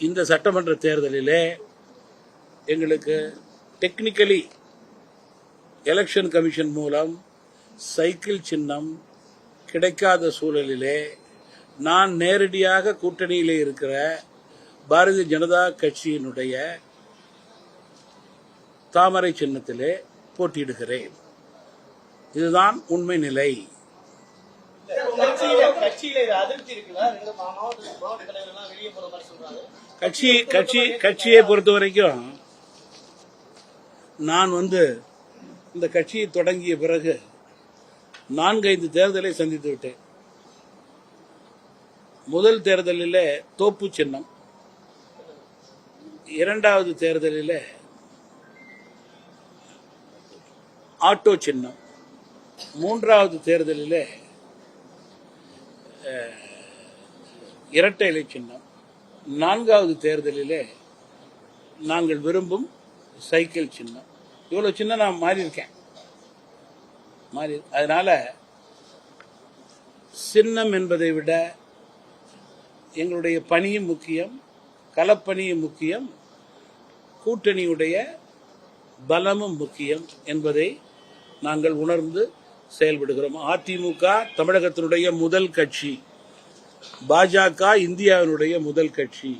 இந்த சட்டமன்ற தேர்தலிலே எங்களுக்கு டெக்னிக்கலி எலெக்ஷன் கமிஷன் மூலம் சைக்கிள் சின்னம் கிடைக்காத சூழலிலே நான் நேரடியாக கூட்டணியிலே இருக்கிற பாரதிய ஜனதா கட்சியினுடைய தாமரை சின்னத்திலே போட்டியிடுகிறேன். இதுதான் உண்மை நிலை. கட்சியை பொறுத்த வரைக்கும் நான் இந்த கட்சியை தொடங்கிய பிறகு 4-5 தேர்தலை சந்தித்து விட்டேன். முதல் தேர்தலில் தோப்பு சின்னம், இரண்டாவது தேர்தலில் ஆட்டோ சின்னம், மூன்றாவது தேர்தலில் இரட்டை இலை சின்னம், நான்காவது தேர்தலில் நாங்கள் விரும்பும் சைக்கிள் சின்னம். இவ்வளவு சின்னம் நான் மாறியிருக்கேன். அதனால சின்னம் என்பதை விட எங்களுடைய பணியும் முக்கியம், களப்பணியும் முக்கியம், கூட்டணியுடைய பலமும் முக்கியம் என்பதை நாங்கள் உணர்ந்து செயல்படுகிறோம். அதிமுக தமிழகத்தினுடைய முதல் கட்சி, பாஜக இந்தியாவினுடைய முதல் கட்சி.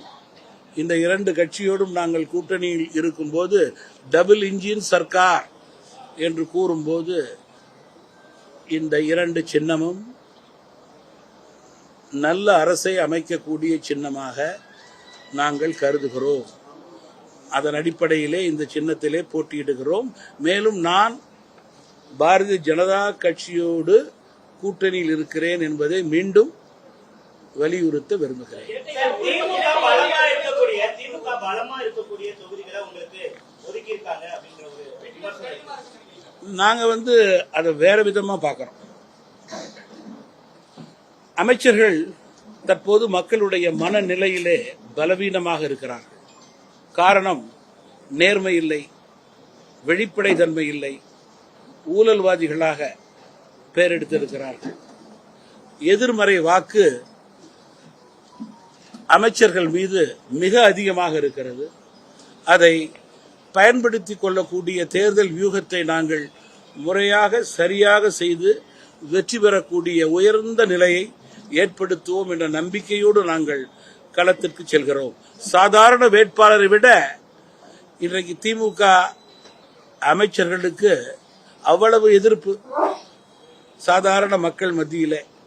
இந்த 2 கட்சியோடும் நாங்கள் கூட்டணியில் இருக்கும்போது டபுள் இன்ஜின் சர்க்கார் என்று கூறும்போது இந்த 2 சின்னமும் நல்ல அரசை அமைக்கக்கூடிய சின்னமாக நாங்கள் கருதுகிறோம். அதன் அடிப்படையிலே இந்த சின்னத்திலே போட்டியிடுகிறோம். மேலும் நான் பாரதிய ஜனதா கட்சியோடு கூட்டணியில் இருக்கிறேன் என்பதை மீண்டும் வலியுறுத்த விரும்புகிறேன். நாங்க அதை வேற விதமா பார்க்கிறோம். அமைச்சர்கள் தற்போது மக்களுடைய மனநிலையிலே பலவீனமாக இருக்கிறார்கள். காரணம், நேர்மை இல்லை, வெளிப்படை தன்மை இல்லை, ஊழல்வாதிகளாக பெயரெடுத்திருக்கிறார்கள். எதிர்மறை வாக்கு அமைச்சர்கள் மீது மிக அதிகமாக இருக்கிறது. அதை பயன்படுத்திக் கொள்ளக்கூடிய தேர்தல் வியூகத்தை நாங்கள் முறையாக சரியாக செய்து வெற்றி பெறக்கூடிய உயர்ந்த நிலையை ஏற்படுத்துவோம் என்ற நம்பிக்கையோடு நாங்கள் களத்திற்கு செல்கிறோம். சாதாரண வேட்பாளரை விட இன்றைக்கு திமுக அமைச்சர்களுக்கு அவ்வளவு எதிர்ப்பு சாதாரண மக்கள் மத்தியிலே.